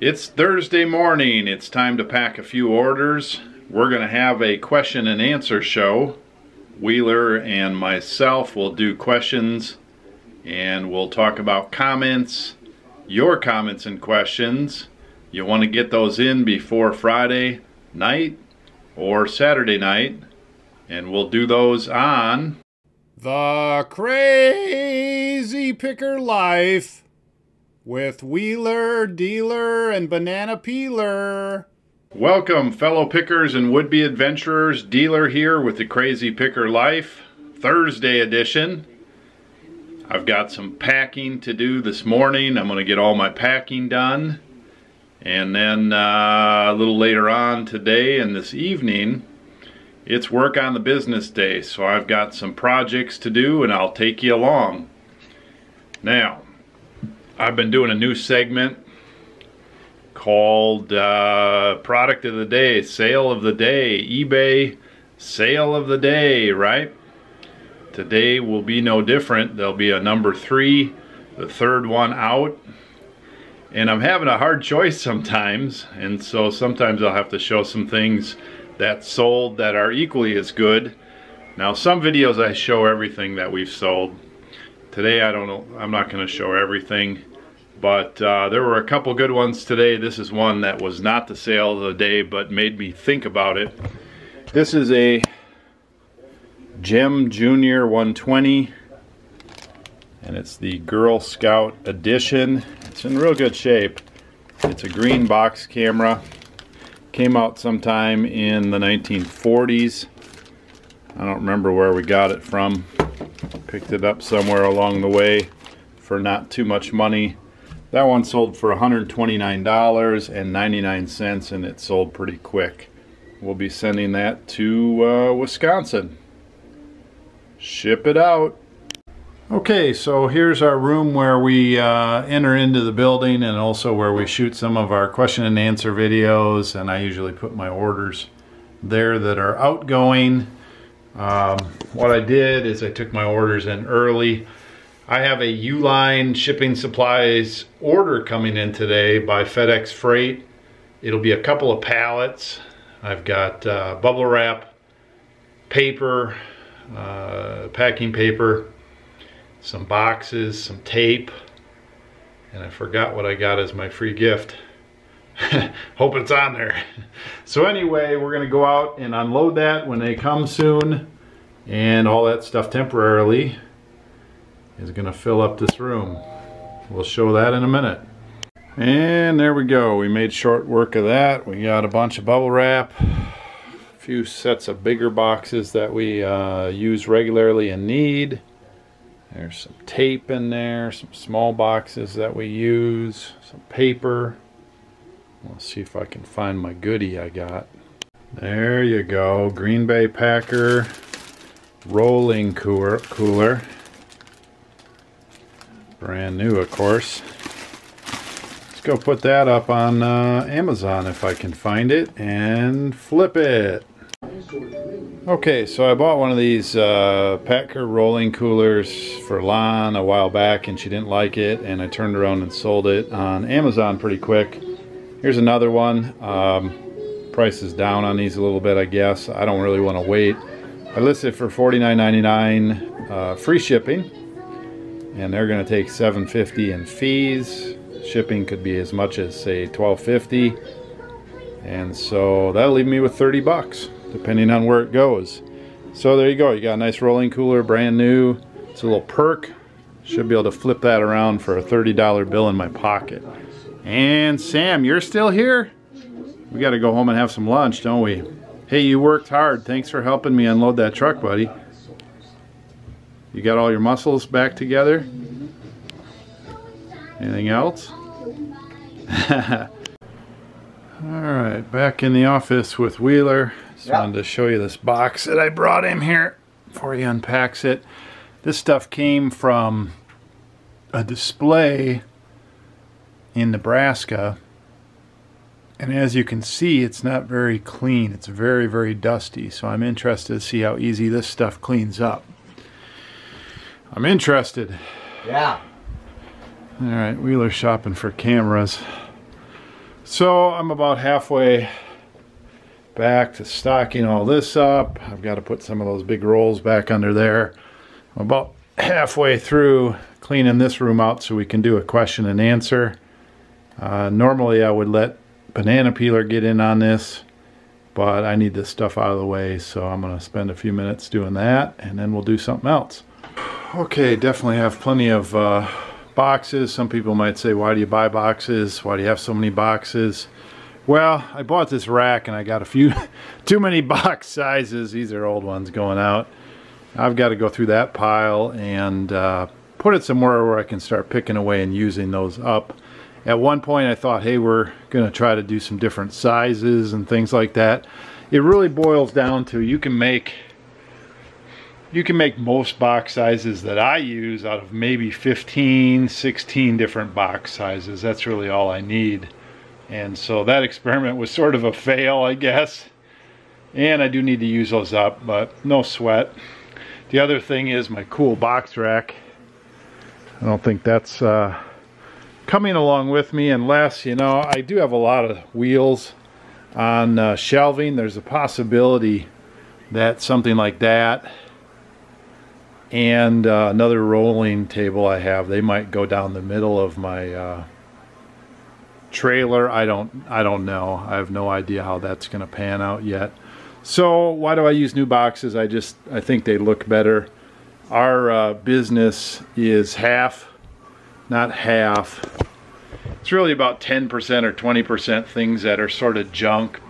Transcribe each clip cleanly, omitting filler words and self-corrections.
It's Thursday morning. It's time to pack a few orders. We're going to have a question and answer show. Wheeler and myself will do questions and we'll talk about comments, your comments and questions. You want to get those in before Friday night or Saturday night, and we'll do those on The Crazy Picker Life with Wheeler, Dealer, and Banana Peeler. Welcome, fellow pickers and would-be adventurers. Dealer here with the Crazy Picker Life, Thursday edition. I've got some packing to do this morning. I'm going to get all my packing done. And then a little later on today and this evening, it's work on the business day. So I've got some projects to do and I'll take you along. Now, I've been doing a new segment called Product of the Day, Sale of the Day, eBay Sale of the Day, right? Today will be no different. There'll be a number 3, the third one out. And I'm having a hard choice sometimes, and so sometimes I'll have to show some things that sold that are equally as good. Now, some videos I show everything that we've sold. Today I don't know, I'm not going to show everything. But there were a couple good ones today. This is one that was not the sale of the day, but made me think about it. This is a Gem Junior 120, and it's the Girl Scout edition. It's in real good shape. It's a green box camera. Came out sometime in the 1940s. I don't remember where we got it from. Picked it up somewhere along the way for not too much money. That one sold for $129.99, and it sold pretty quick. We'll be sending that to Wisconsin. Ship it out. Okay, so here's our room where we enter into the building, and also where we shoot some of our question and answer videos, and I usually put my orders there that are outgoing. What I did is I took my orders in early. I have a Uline Shipping Supplies order coming in today by FedEx Freight. It'll be a couple of pallets. I've got bubble wrap, paper, packing paper, some boxes, some tape, and I forgot what I got as my free gift. Hope it's on there. So anyway, we're going to go out and unload that when they come soon, and all that stuff temporarily is going to fill up this room. We'll show that in a minute. And there we go. We made short work of that. We got a bunch of bubble wrap, a few sets of bigger boxes that we use regularly and need. There's some tape in there, some small boxes that we use, some paper. Let's see if I can find my goodie I got. There you go. Green Bay Packer rolling cooler. Brand new, of course. Let's go put that up on Amazon if I can find it and flip it. Okay, so I bought one of these Packer rolling coolers for Lon a while back, and she didn't like it, and I turned around and sold it on Amazon pretty quick. Here's another one. Price is down on these a little bit, I guess. I don't really want to wait. I listed it for $49.99 free shipping. And they're going to take $7.50 in fees. Shipping could be as much as, say, $12.50. And so that'll leave me with 30 bucks, depending on where it goes. So there you go. You got a nice rolling cooler, brand new. It's a little perk. Should be able to flip that around for a $30 bill in my pocket. And Sam, you're still here? We got to go home and have some lunch, don't we? Hey, you worked hard. Thanks for helping me unload that truck, buddy. You got all your muscles back together? Anything else? Alright, back in the office with Wheeler. Just wanted to show you this box that I brought him here before he unpacks it. This stuff came from a display in Nebraska, and as you can see, it's not very clean. It's very, very dusty, so I'm interested to see how easy this stuff cleans up. I'm interested. Yeah. Alright, Wheeler's shopping for cameras. So I'm about halfway back to stocking all this up. I've got to put some of those big rolls back under there. I'm about halfway through cleaning this room out so we can do a question and answer. Normally I would let Banana Peeler get in on this, but I need this stuff out of the way, so I'm going to spend a few minutes doing that, and then we'll do something else. Okay, definitely have plenty of boxes. Some people might say, why do you buy boxes? Why do you have so many boxes? Well, I bought this rack and I got a few too many box sizes. These are old ones going out. I've got to go through that pile and put it somewhere where I can start picking away and using those up. At one point I thought, hey, we're going to try to do some different sizes and things like that. It really boils down to you can make most box sizes that I use out of maybe 15, 16 different box sizes. That's really all I need. And so that experiment was sort of a fail, I guess. And I do need to use those up, but no sweat. The other thing is my cool box rack. I don't think that's coming along with me unless, you know, I do have a lot of wheels on shelving. There's a possibility that something like that and another rolling table I have, they might go down the middle of my trailer. I don't know. I have no idea how that's going to pan out yet. So why do I use new boxes? I think they look better. Our business is not half. It's really about 10% or 20% things that are sort of junk,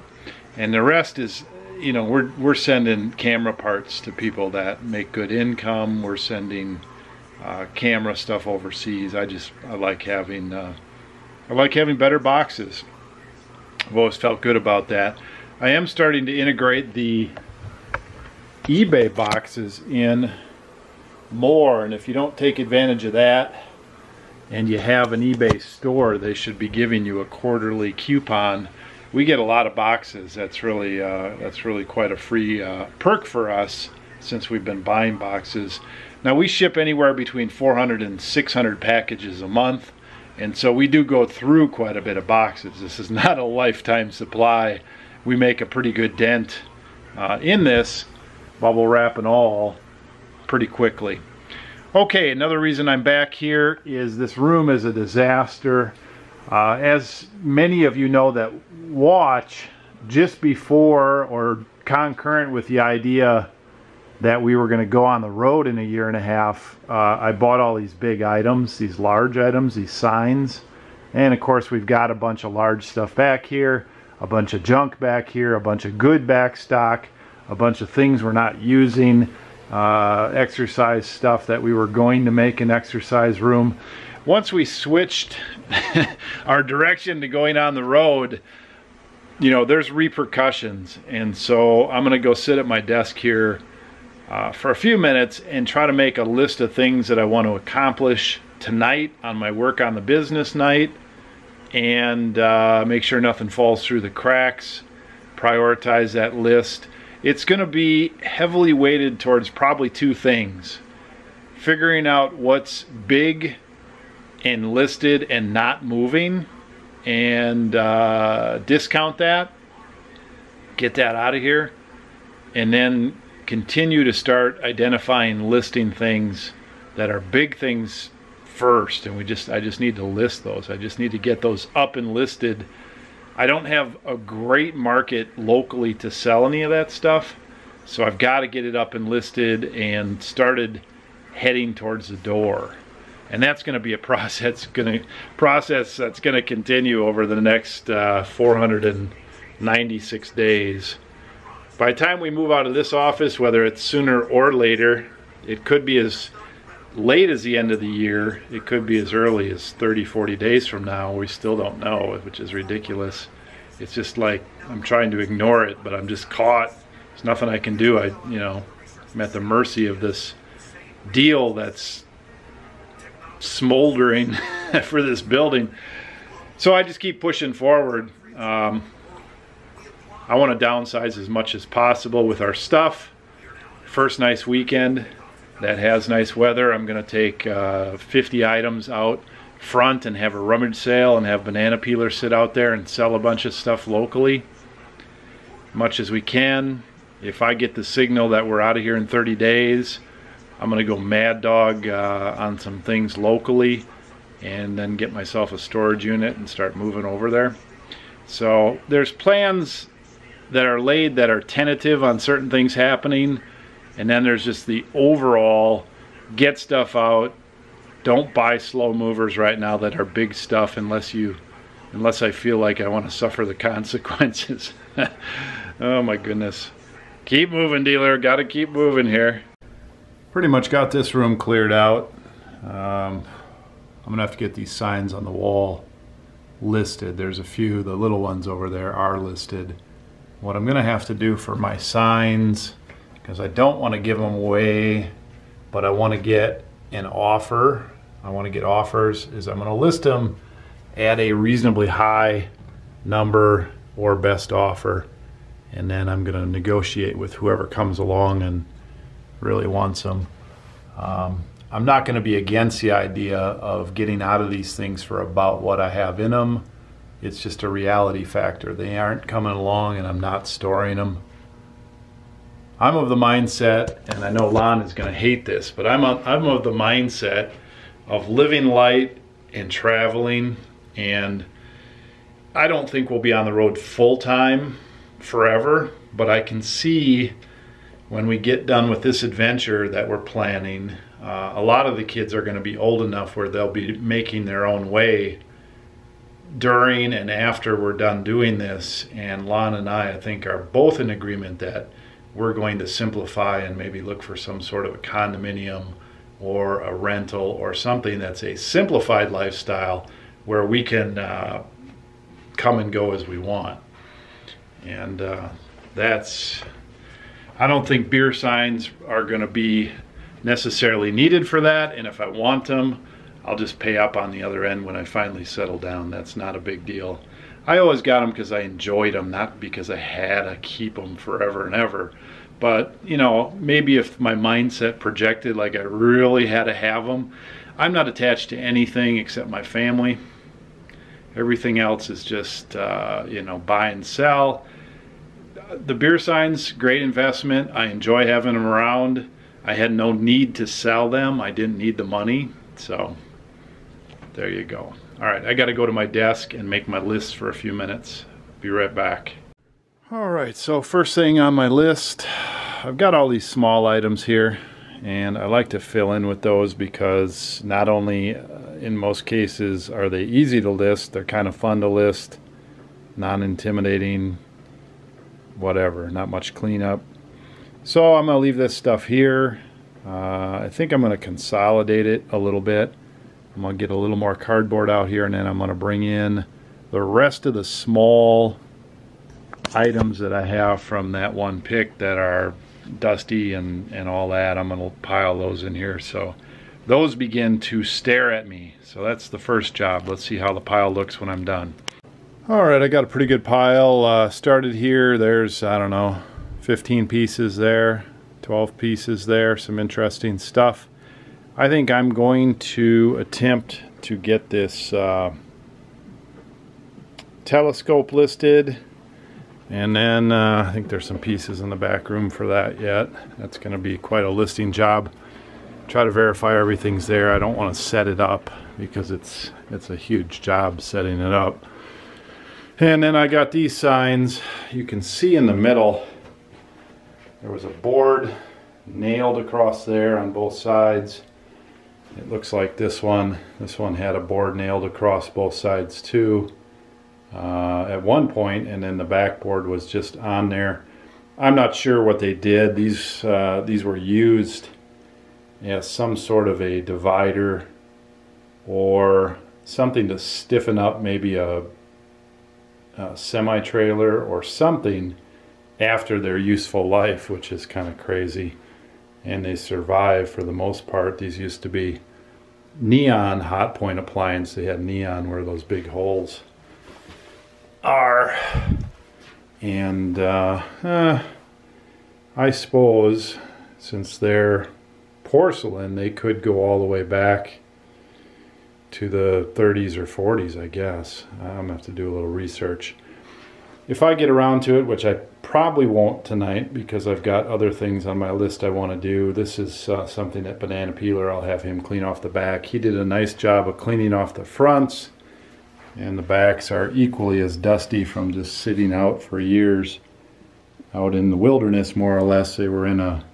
and the rest is, you know, we're sending camera parts to people that make good income. We're sending camera stuff overseas. I like having better boxes. I've always felt good about that. I am starting to integrate the eBay boxes in more, and if you don't take advantage of that and you have an eBay store, they should be giving you a quarterly coupon. We get a lot of boxes. That's really quite a free perk for us since we've been buying boxes. Now we ship anywhere between 400 and 600 packages a month, and so we do go through quite a bit of boxes. This is not a lifetime supply. We make a pretty good dent in this, bubble wrap and all, pretty quickly. Okay, another reason I'm back here is this room is a disaster. As many of you know that watch, just before or concurrent with the idea that we were going to go on the road in a year and a half, I bought all these big items, these large items, these signs. And of course we've got a bunch of large stuff back here, a bunch of junk back here, a bunch of good back stock, a bunch of things we're not using, exercise stuff that we were going to make an exercise room. Once we switched our direction to going on the road, you know, there's repercussions. And so I'm going to go sit at my desk here for a few minutes and try to make a list of things that I want to accomplish tonight on my work on the business night, and make sure nothing falls through the cracks, prioritize that list. It's going to be heavily weighted towards probably two things: figuring out what's big and listed and not moving, and discount that, get that out of here, and then continue to start identifying listing things that are big things first. And I just need to list those. I just need to get those up and listed. I don't have a great market locally to sell any of that stuff, so I've got to get it up and listed and started heading towards the door. And that's going to be a process that's going to continue over the next 496 days. By the time we move out of this office, whether it's sooner or later, it could be as late as the end of the year, it could be as early as 30-40 days from now. We still don't know, which is ridiculous. It's just like I'm trying to ignore it, but I'm just caught. There's nothing I can do. I'm at the mercy of this deal that's smoldering for this building. So I just keep pushing forward. I want to downsize as much as possible with our stuff. First nice weekend that has nice weather, I'm going to take 50 items out, front and have a rummage sale and have banana peelers sit out there and sell a bunch of stuff locally, much as we can. If I get the signal that we're out of here in 30 days, I'm going to go mad dog on some things locally and then get myself a storage unit and start moving over there. So there's plans that are laid that are tentative on certain things happening, and then there's just the overall get stuff out. Don't buy slow movers right now that are big stuff unless I feel like I want to suffer the consequences. Oh my goodness. Keep moving, dealer. Got to keep moving here. Pretty much got this room cleared out. I'm gonna have to get these signs on the wall listed. There's a few, the little ones over there are listed. What I'm gonna have to do for my signs, because I don't want to give them away, but I want to get an offer, I want to get offers, is I'm going to list them at a reasonably high number or best offer, and then I'm going to negotiate with whoever comes along and really wants them. I'm not going to be against the idea of getting out of these things for about what I have in them. It's just a reality factor. They aren't coming along and I'm not storing them. I'm of the mindset, and I know Lon is going to hate this, but I'm of the mindset of living light and traveling, and I don't think we'll be on the road full time forever, but I can see when we get done with this adventure that we're planning, a lot of the kids are going to be old enough where they'll be making their own way during and after we're done doing this, and Lon and I think are both in agreement that we're going to simplify and maybe look for some sort of a condominium or a rental or something that's a simplified lifestyle where we can come and go as we want. And I don't think beer signs are going to be necessarily needed for that, and if I want them, I'll just pay up on the other end when I finally settle down. That's not a big deal. I always got them because I enjoyed them, not because I had to keep them forever and ever. But, you know, maybe if my mindset projected like I really had to have them. I'm not attached to anything except my family. Everything else is just, you know, buy and sell. The beer signs, great investment. I enjoy having them around. I had no need to sell them. I didn't need the money. So there you go. All right, I got to go to my desk and make my list for a few minutes. Be right back. All right, so first thing on my list, I've got all these small items here, and I like to fill in with those because not only in most cases are they easy to list, they're kind of fun to list, non-intimidating, whatever, not much cleanup. So I'm going to leave this stuff here. I think I'm going to consolidate it a little bit. I'm going to get a little more cardboard out here, and then I'm going to bring in the rest of the small items that I have from that one pick that are dusty and all that. I'm going to pile those in here so those begin to stare at me. So that's the first job. Let's see how the pile looks when I'm done. All right, I got a pretty good pile started here. There's, I don't know, 15 pieces there, 12 pieces there, some interesting stuff. I think I'm going to attempt to get this telescope listed, and then I think there's some pieces in the back room for that yet. That's going to be quite a listing job. Try to verify everything's there. I don't want to set it up because it's a huge job setting it up. And then I got these signs. You can see in the middle there was a board nailed across there on both sides. It looks like this one had a board nailed across both sides too at one point, and then the backboard was just on there. I'm not sure what they did. These were used as some sort of a divider or something to stiffen up maybe a semi-trailer or something after their useful life, which is kind of crazy. And they survive for the most part. These used to be neon hot point appliance. They had neon where those big holes are. And I suppose since they're porcelain, they could go all the way back to the 30s or 40s, I guess. I'm gonna have to do a little research. If I get around to it, which I probably won't tonight because I've got other things on my list I want to do. This is something that Banana Peeler, I'll have him clean off the back. He did a nice job of cleaning off the fronts, and the backs are equally as dusty from just sitting out for years out in the wilderness, more or less. They were in a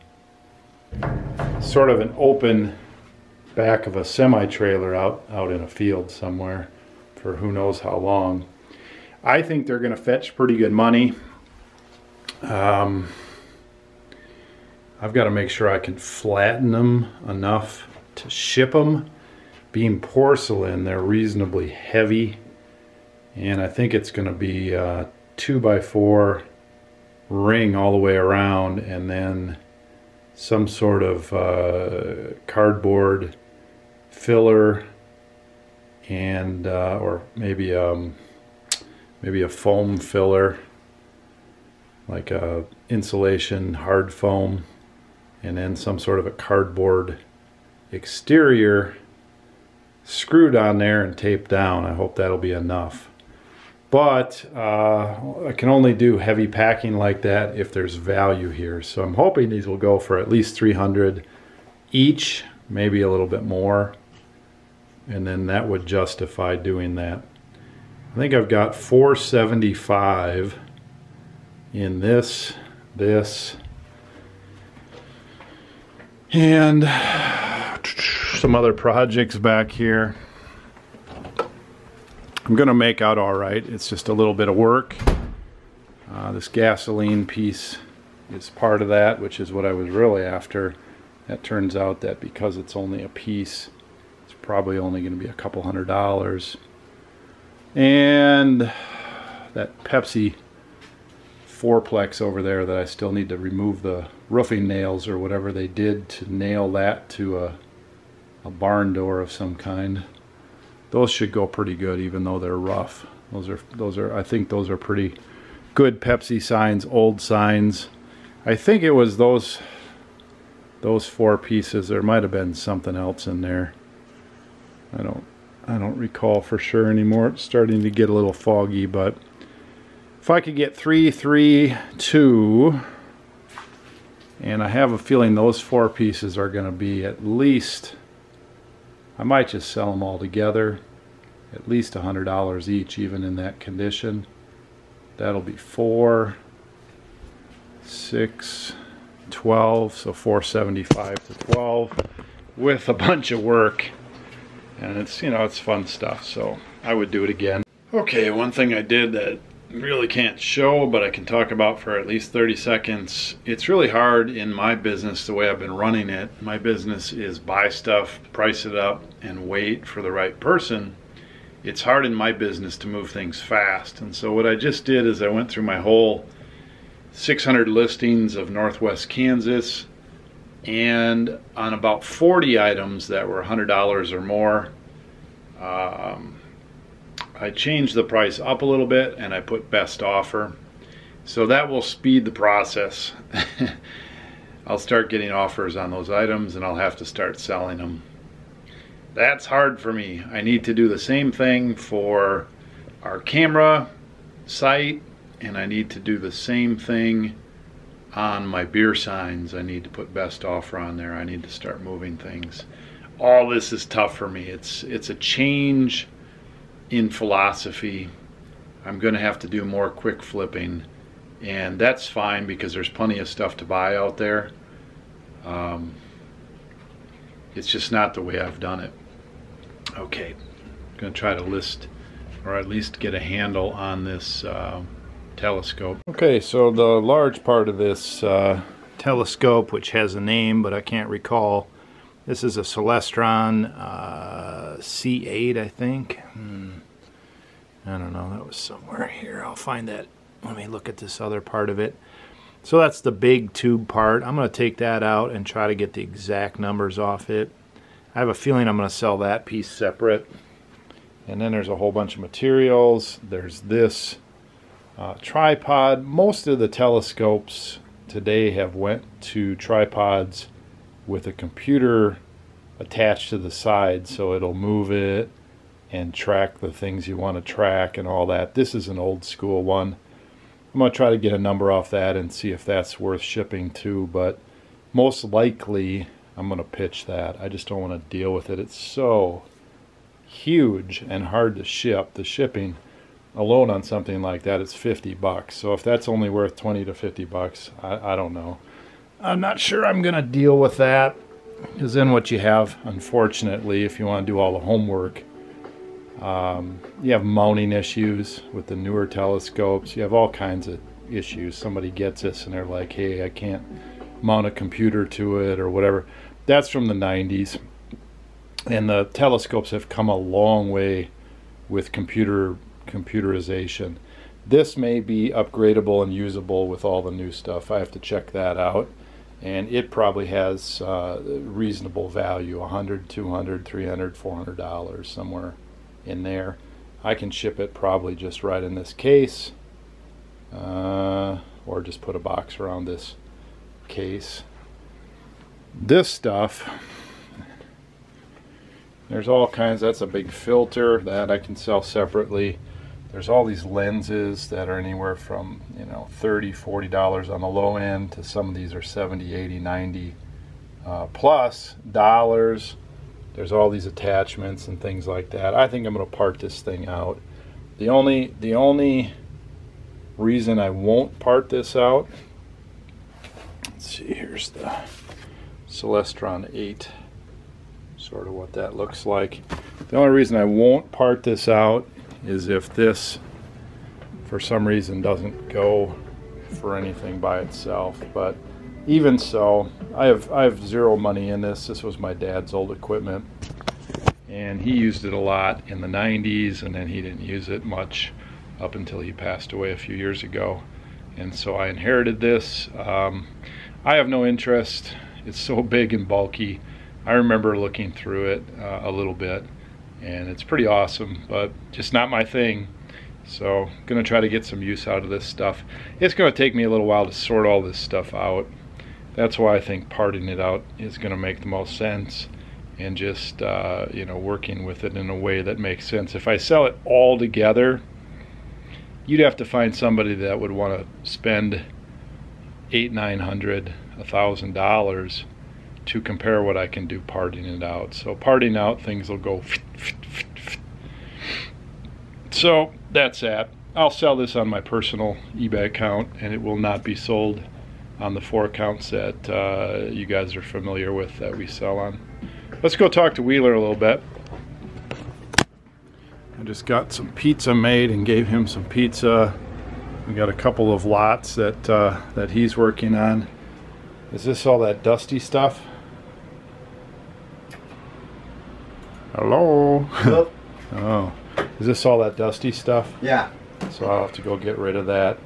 sort of an open back of a semi-trailer out in a field somewhere for who knows how long. I think they're going to fetch pretty good money. I've got to make sure I can flatten them enough to ship them. Being porcelain, they're reasonably heavy, and I think it's going to be a 2x4 ring all the way around, and then some sort of cardboard filler, and or maybe a foam filler, like a insulation hard foam, and then some sort of a cardboard exterior screwed on there and taped down. I hope that'll be enough. But I can only do heavy packing like that if there's value here. So I'm hoping these will go for at least $300 each, maybe a little bit more. And then that would justify doing that. I think I've got $475 in this, and some other projects back here. I'm gonna make out all right. It's just a little bit of work. This gasoline piece is part of that, which is what I was really after. That turns out that because it's only a piece, it's probably only gonna be a couple $100. And that Pepsi fourplex over there that I still need to remove the roofing nails or whatever they did to nail that to a barn door of some kind. Those should go pretty good, even though they're rough. Those are I think those are pretty good Pepsi signs, old signs. I think it was those 4 pieces. There might have been something else in there. I don't recall for sure anymore. It's starting to get a little foggy, but if I could get 3, 3, 2, and I have a feeling those 4 pieces are going to be at least, I might just sell them all together, at least $100 each, even in that condition. That'll be 4, 6, 12, so 475 to 12 with a bunch of work. And it's, you know, it's fun stuff, so I would do it again. Okay, one thing I did that really can't show, but I can talk about for at least 30 seconds. It's really hard in my business, the way I've been running it. My business is buy stuff, price it up, and wait for the right person. It's hard in my business to move things fast. And so what I just did is I went through my whole 600 listings of Northwest Kansas, and on about 40 items that were $100 or more, I changed the price up a little bit and I put best offer. So that will speed the process. I'll start getting offers on those items and I'll have to start selling them. That's hard for me. I need to do the same thing for our camera site, and I need to do the same thing on my beer signs. I need to put best offer on there. I need to start moving things. All this is tough for me. It's a change in philosophy. I'm going to have to do more quick flipping, and that's fine because there's plenty of stuff to buy out there. It's just not the way I've done it. Okay, I'm going to try to list, or at least get a handle on this telescope. Okay, so the large part of this telescope, which has a name but I can't recall, this is a Celestron C8, I think. I don't know, that was somewhere here. I'll find that. Let me look at this other part of it. So that's the big tube part. I'm going to take that out and try to get the exact numbers off it. I have a feeling I'm going to sell that piece separate. And then there's a whole bunch of materials. There's this tripod. Most of the telescopes today have went to tripods with a computer attached to the side, so it'll move it and track the things you want to track and all that. This is an old school one. I'm going to try to get a number off that and see if that's worth shipping too, but most likely I'm going to pitch that. I just don't want to deal with it. It's so huge and hard to ship. The shipping alone on something like that is $50. So if that's only worth 20 to 50 bucks, I don't know. I'm not sure I'm going to deal with that, because then what you have, unfortunately, if you want to do all the homework, you have mounting issues with the newer telescopes. You have all kinds of issues. Somebody gets this and they're like, hey, I can't mount a computer to it or whatever. That's from the 90s. And the telescopes have come a long way with computerization. This may be upgradable and usable with all the new stuff. I have to check that out. And it probably has reasonable value, $100, $200, $300, $400, somewhere in there. I can ship it probably just right in this case, or just put a box around this case. This stuff, there's all kinds. That's a big filter that I can sell separately. There's all these lenses that are anywhere from, you know, $30, $40 on the low end to some of these are $70, $80, $90 plus dollars. There's all these attachments and things like that. I think I'm going to part this thing out. The only reason I won't part this out, let's see, here's the Celestron 8, sort of what that looks like. The only reason I won't part this out is if this, for some reason, doesn't go for anything by itself. But even so, I have zero money in this. This was my dad's old equipment, and he used it a lot in the 90s, and then he didn't use it much up until he passed away a few years ago. And so I inherited this. I have no interest. It's so big and bulky. I remember looking through it a little bit, and it's pretty awesome, but just not my thing. So I'm going to try to get some use out of this stuff. It's going to take me a little while to sort all this stuff out. That's why I think parting it out is going to make the most sense, and just you know, working with it in a way that makes sense. If I sell it all together, you'd have to find somebody that would want to spend $800, $900, $1,000 to compare what I can do parting it out. So parting out, things will go. So that's that. I'll sell this on my personal eBay account, and it will not be sold on the 4 accounts that you guys are familiar with that we sell on. Let's go talk to Wheeler a little bit. I just got some pizza made and gave him some pizza. We got a couple of lots that that he's working on. Is this all that dusty stuff? Hello? Hello? Oh, is this all that dusty stuff? Yeah. So I'll have to go get rid of that.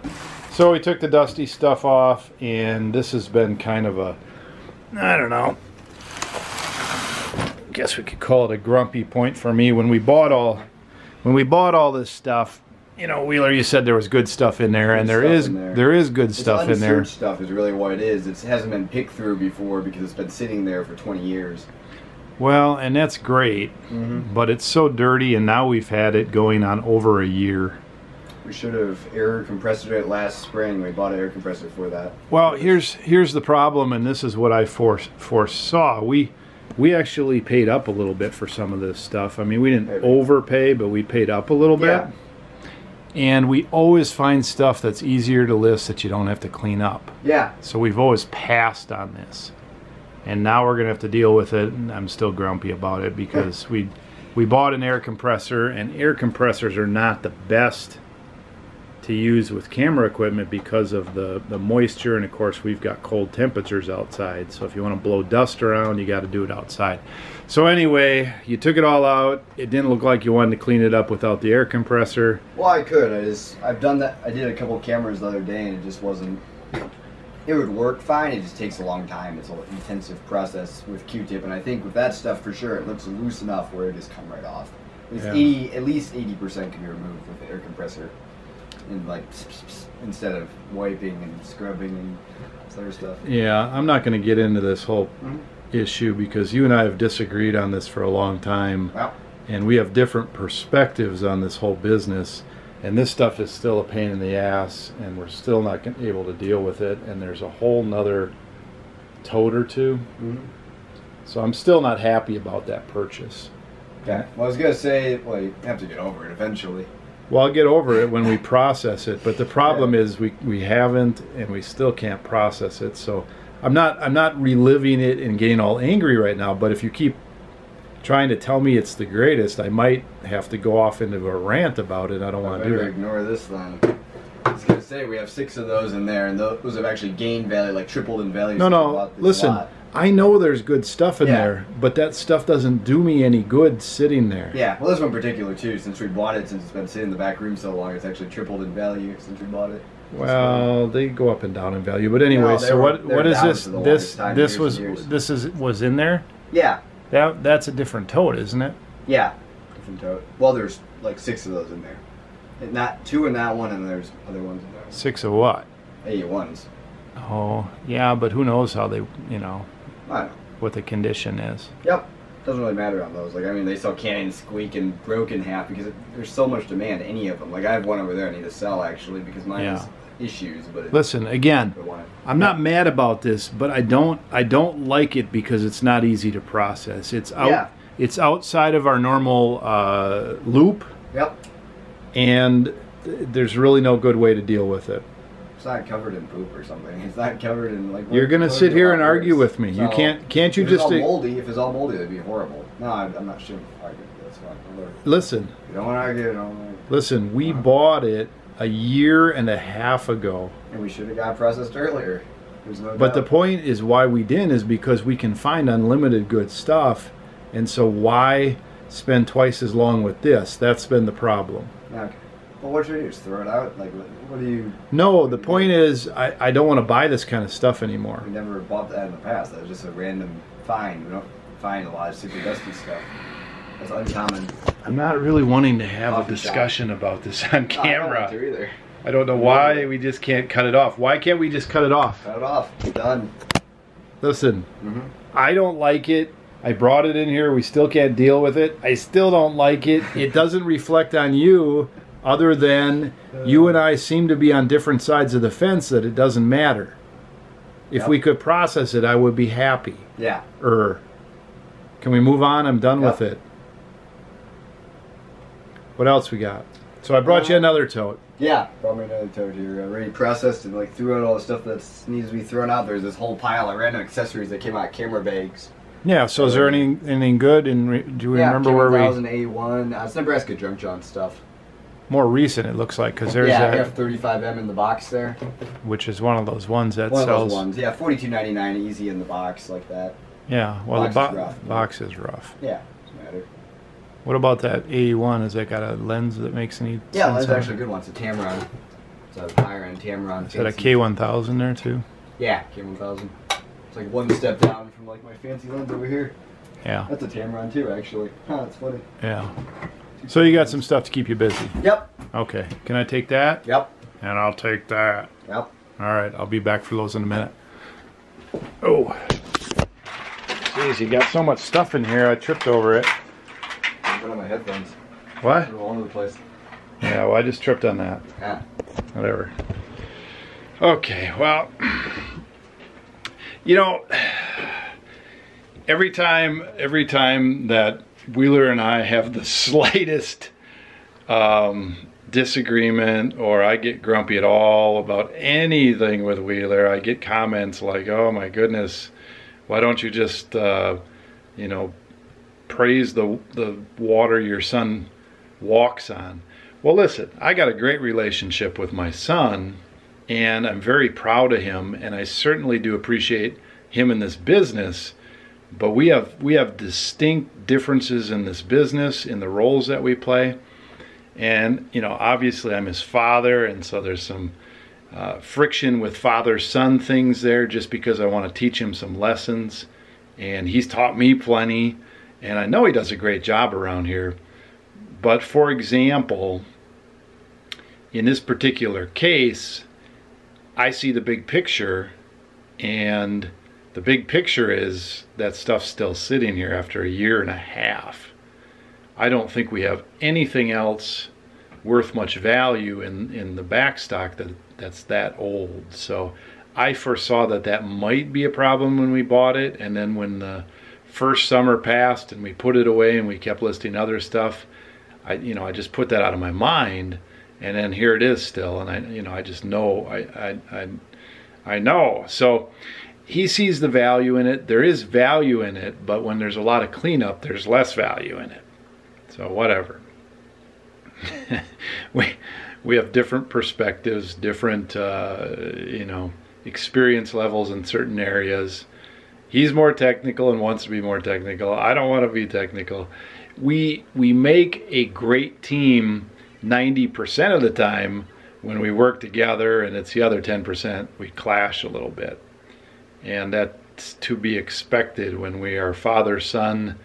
So we took the dusty stuff off, and this has been kind of a, I don't know, I guess we could call it a grumpy point for me. When we bought all this stuff, you know, Wheeler, you said there was good stuff in there, and there is good stuff in there. Stuff is really what it is. It hasn't been picked through before because it's been sitting there for 20 years. Well, and that's great, but it's so dirty, and now we've had it going on over a year. We should have air compressed it last spring. We bought an air compressor for that. Well, here's the problem, and this is what I foresaw. We actually paid up a little bit for some of this stuff. I mean, we didn't overpay, but we paid up a little bit. And we always find stuff that's easier to list that you don't have to clean up. Yeah. So we've always passed on this. And now we're going to have to deal with it, and I'm still grumpy about it because we bought an air compressor, and air compressors are not the best to use with camera equipment because of the moisture, and of course we've got cold temperatures outside, so if you want to blow dust around, you got to do it outside. So anyway, you took it all out. It didn't look like you wanted to clean it up without the air compressor. Well, I could. I've done that. I did a couple cameras the other day, and it just wasn't. It would work fine. It just takes a long time. It's an intensive process with Q-tip, and I think with that stuff for sure, it looks loose enough where it just come right off. At least 80% can be removed with the air compressor, and like instead of wiping and scrubbing and other stuff. Yeah, I'm not going to get into this whole issue because you and I have disagreed on this for a long time. Wow. and we have different perspectives on this whole business, and this stuff is still a pain in the ass, and we're still not able to deal with it, and there's a whole nother tote or two. So I'm still not happy about that purchase. Okay. Well, I was gonna say, well, you have to get over it eventually. Well, I'll get over it when we process it, but the problem is we haven't, and we still can't process it. So I'm not reliving it and getting all angry right now, but if you keep trying to tell me it's the greatest, I might have to go off into a rant about it. I don't want to do that. Ignore this then. I was gonna say we have 6 of those in there, and those have actually gained value, like tripled in value. No, listen. I know there's good stuff in there, but that stuff doesn't do me any good sitting there. Yeah, well, this one in particular too. Since we bought it, since it's been sitting in the back room so long, it's actually tripled in value since we bought it. Well, they go up and down in value, but anyway. So what is this? This was in there. Yeah. That's a different tote, isn't it? Yeah, different tote. Well, there's like 6 of those in there. Not 2 in that one, and there's other ones in there. 6 of what? A1s. Oh, yeah, but who knows how they, you know, I know what the condition is. Yep. Doesn't really matter on those. Like, I mean, they sell canning, squeak, and broken half because there's so much demand. Any of them. Like, I have one over there I need to sell actually because mine has issues. But listen, again, I'm not mad about this, but I don't like it because it's not easy to process. It's out. It's outside of our normal loop. Yep. And there's really no good way to deal with it. It's not covered in poop or something. It's not covered in like. You're gonna sit here and argue with me. So, you can't you if just? It's all moldy. If it's all moldy, that'd be horrible. No, I'm not sure. Argue. That's fine. Listen. You don't want to argue. Don't argue. Listen, we bought it a year and a half ago. And we should have got processed earlier. There's no doubt. But the point is why we didn't is because we can find unlimited good stuff, and so why spend twice as long with this? That's been the problem. Okay. Well, what should we do? Just throw it out? Like, what do you... No, the point is, I don't want to buy this kind of stuff anymore. We never bought that in the past. That was just a random find. We don't find a lot of super dusty stuff. That's uncommon. I'm not really wanting to have a discussion about this on camera. I don't want to either. I don't know why we just can't cut it off. Why can't we just cut it off? Cut it off. It's done. Listen, I don't like it. I brought it in here. We still can't deal with it. I still don't like it. It doesn't reflect on you. Other than you and I seem to be on different sides of the fence that it doesn't matter. If we could process it, I would be happy. Yeah. Can we move on? I'm done with it. What else we got? So I brought you another tote. Yeah, brought me another tote here. Already processed and like threw out all the stuff that needs to be thrown out. There's this whole pile of random accessories that came out of camera bags. Yeah, so is there anything good? And do we remember where we... A1. It's Nebraska Junk John stuff. More recent, it looks like, because there's that F35M in the box there, which is one of those ones that sells. One of those ones, yeah, $42.99 easy in the box like that. Yeah, well, the box is rough. Yeah, doesn't matter. What about that 81? Has that got a lens that makes any sense? Yeah, lens is actually a good one. It's a Tamron. It's a higher end Tamron. Is that a K1000 there too? Yeah, K1000. It's like one step down from like my fancy lens over here. Yeah. That's a Tamron too, actually. Huh, that's funny. Yeah. So you got some stuff to keep you busy. Yep. Okay. Can I take that? Yep. And I'll take that. Yep. All right. I'll be back for those in a minute. Oh. Jeez, you got so much stuff in here. I tripped over it. One of my headphones. What? They're all over the place. Yeah, well, I just tripped on that. Yeah. Whatever. Okay, well, you know, every time that Wheeler and I have the slightest disagreement, or I get grumpy at all about anything with Wheeler, I get comments like, oh my goodness, why don't you just, you know, praise the water your son walks on. Well, listen, I got a great relationship with my son, and I'm very proud of him, and I certainly do appreciate him in this business, but we have distinct differences in this business, in the roles that we play. And, you know, obviously I'm his father, and so there's some friction with father-son things there, just because I want to teach him some lessons, and he's taught me plenty. And I know he does a great job around here. But for example, in this particular case, I see the big picture, and the big picture is that stuff's still sitting here after a year and a half. I don't think we have anything else worth much value in the back stock that's that old. So I foresaw that might be a problem when we bought it, and then when the first summer passed and we put it away and we kept listing other stuff, I just put that out of my mind, and then here it is still, and I just know I know. So he sees the value in it. There is value in it, but when there's a lot of cleanup, there's less value in it. So whatever. we have different perspectives, different experience levels in certain areas. He's more technical and wants to be more technical. I don't want to be technical. We make a great team 90% of the time when we work together, and it's the other 10% we clash a little bit. And that's to be expected when we are father-son,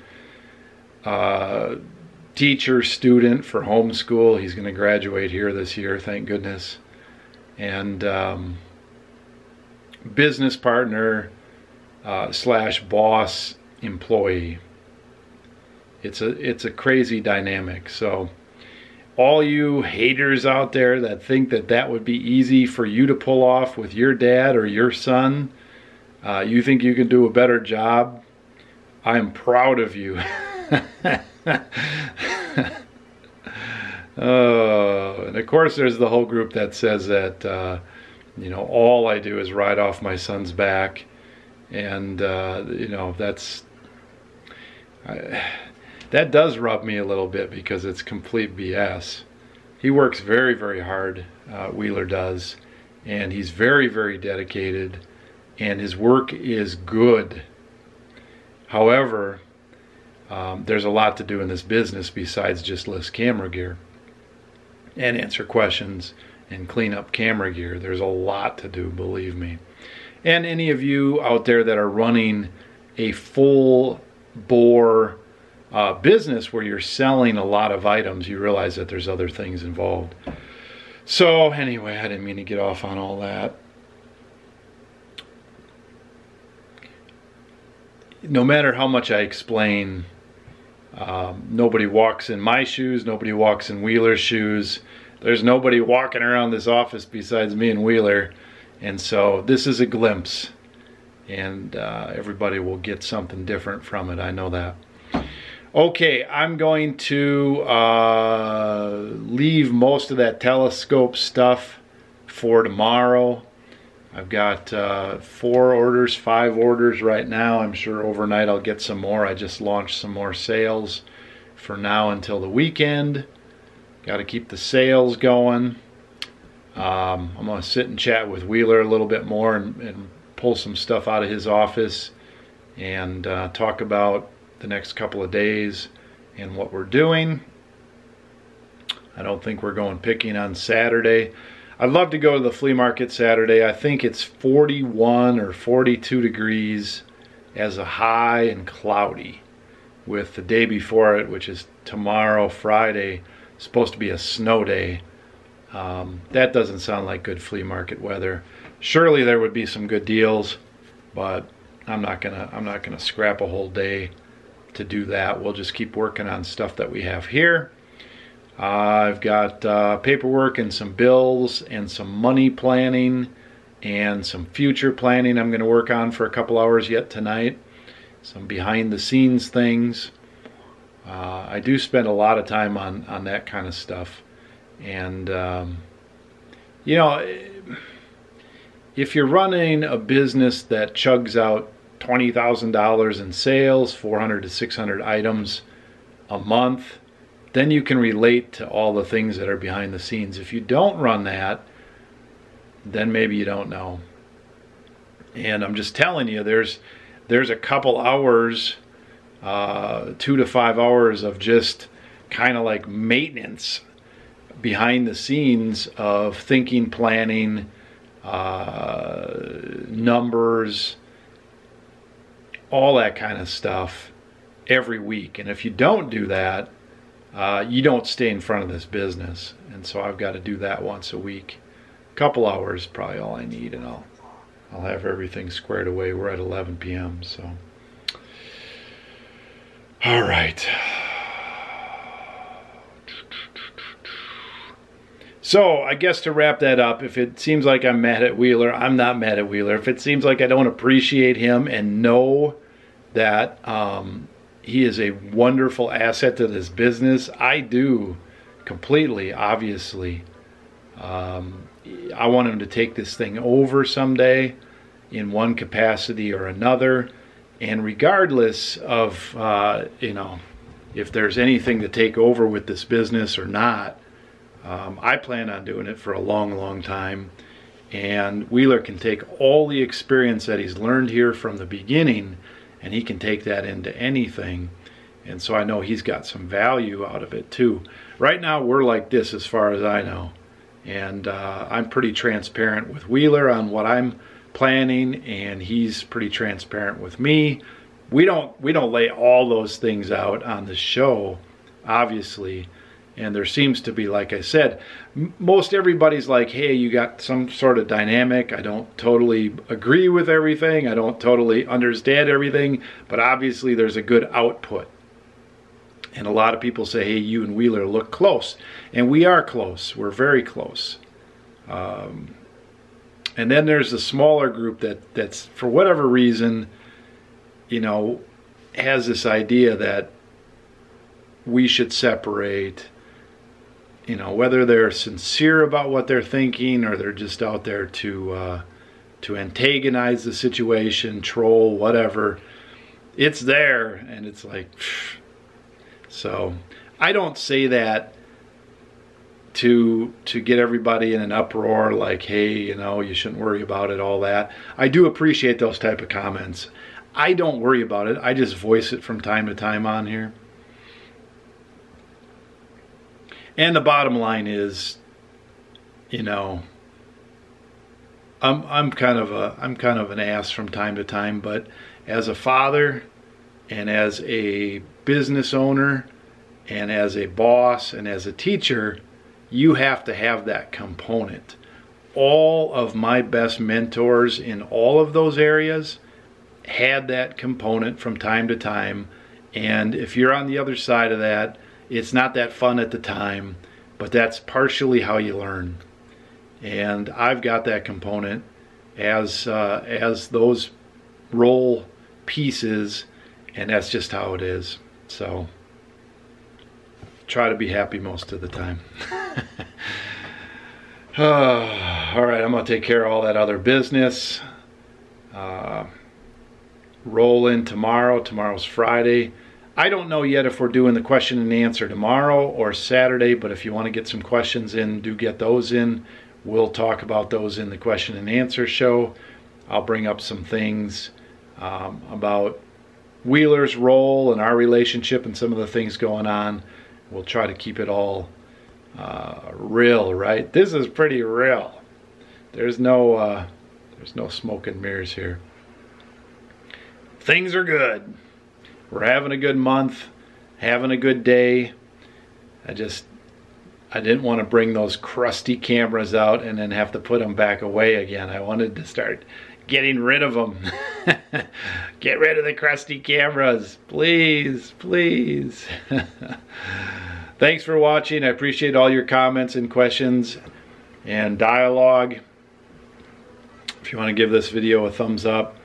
teacher, student for homeschool. He's going to graduate here this year, thank goodness. And business partner slash boss employee. It's a crazy dynamic. So all you haters out there that think that would be easy for you to pull off with your dad or your son, you think you can do a better job, I'm proud of you. And of course there's the whole group that says that all I do is ride off my son's back, and that does rub me a little bit because it's complete BS. He works very, very hard, Wheeler does, and he's very, very dedicated, and his work is good. However, there's a lot to do in this business besides just list camera gear and answer questions and clean up camera gear. There's a lot to do, believe me. And any of you out there that are running a full bore business where you're selling a lot of items, you realize that there's other things involved. So anyway, I didn't mean to get off on all that. No matter how much I explain, nobody walks in my shoes, nobody walks in Wheeler's shoes. There's nobody walking around this office besides me and Wheeler. And so this is a glimpse, and everybody will get something different from it. I know that. Okay, I'm going to leave most of that telescope stuff for tomorrow. I've got 4 orders, 5 orders right now. I'm sure overnight I'll get some more. I just launched some more sales for now until the weekend. Got to keep the sales going. I'm going to sit and chat with Wheeler a little bit more and pull some stuff out of his office and talk about the next couple of days and what we're doing. I don't think we're going picking on Saturday. I'd love to go to the flea market Saturday. I think it's 41 or 42 degrees as a high and cloudy, with the day before it, which is tomorrow, Friday, supposed to be a snow day. That doesn't sound like good flea market weather. Surely there would be some good deals, but I'm not gonna scrap a whole day to do that. We'll just keep working on stuff that we have here. I've got paperwork and some bills and some money planning and some future planning I'm going to work on for a couple hours yet tonight. Some behind the scenes things. I do spend a lot of time on that kind of stuff. And if you're running a business that chugs out $20,000 in sales, 400 to 600 items a month, then you can relate to all the things that are behind the scenes. If you don't run that, then maybe you don't know. And I'm just telling you, there's a couple hours, 2 to 5 hours of just kind of like maintenance behind the scenes of thinking, planning, numbers, all that kind of stuff every week. And if you don't do that, you don't stay in front of this business. And so I've got to do that once a week. A couple hours probably all I need, and I'll have everything squared away. We're at 11 p.m. so all right, So I guess to wrap that up, if it seems like I'm mad at Wheeler, I'm not mad at Wheeler. If it seems like I don't appreciate him and know that he is a wonderful asset to this business, I do completely, obviously. I want him to take this thing over someday in one capacity or another. And regardless of, you know, if there's anything to take over with this business or not, I plan on doing it for a long, long time. And Wheeler can take all the experience that he's learned here from the beginning, and he can take that into anything. And so I know he's got some value out of it too. Right now we're like this as far as I know. And I'm pretty transparent with Wheeler on what I'm planning, and he's pretty transparent with me. We don't lay all those things out on the show, obviously. And there seems to be, like I said, most everybody's like, hey, you got some sort of dynamic. I don't totally agree with everything. I don't totally understand everything. But obviously there's a good output. And a lot of people say, hey, you and Wheeler look close. And we are close. We're very close. And then there's a smaller group that's, for whatever reason, you know, has this idea that we should separate. You know, whether they're sincere about what they're thinking or they're just out there to antagonize the situation, troll, whatever. It's there, and it's like, pfft. So I don't say that to get everybody in an uproar, like, hey, you know, you shouldn't worry about it, all that. I do appreciate those type of comments. I don't worry about it. I just voice it from time to time on here. And the bottom line is, you know, I'm kind of an ass from time to time, but as a father and as a business owner and as a boss and as a teacher, you have to have that component. All of my best mentors in all of those areas had that component from time to time. And if you're on the other side of that, it's not that fun at the time, but that's partially how you learn. And I've got that component as those role pieces, and that's just how it is. So try to be happy most of the time. All right, I'm going to take care of all that other business. Roll in tomorrow. Tomorrow's Friday. I don't know yet if we're doing the question and answer tomorrow or Saturday, but if you want to get some questions in, do get those in. We'll talk about those in the question and answer show. I'll bring up some things about Wheeler's role and our relationship and some of the things going on. We'll try to keep it all real, right? This is pretty real. There's no smoke and mirrors here. Things are good. We're having a good month, having a good day. I didn't want to bring those crusty cameras out and then have to put them back away again. I wanted to start getting rid of them. Get rid of the crusty cameras, please, please. Thanks for watching. I appreciate all your comments and questions and dialogue. If you want to give this video a thumbs up.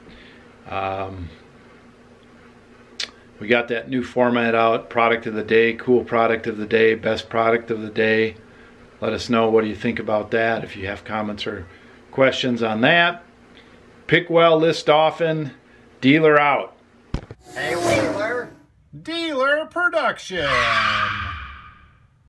We got that new format out, product of the day, cool product of the day, best product of the day. Let us know what do you think about that. If you have comments or questions on that. Pick well, list often, dealer out. Hey, Wheeler. Dealer production.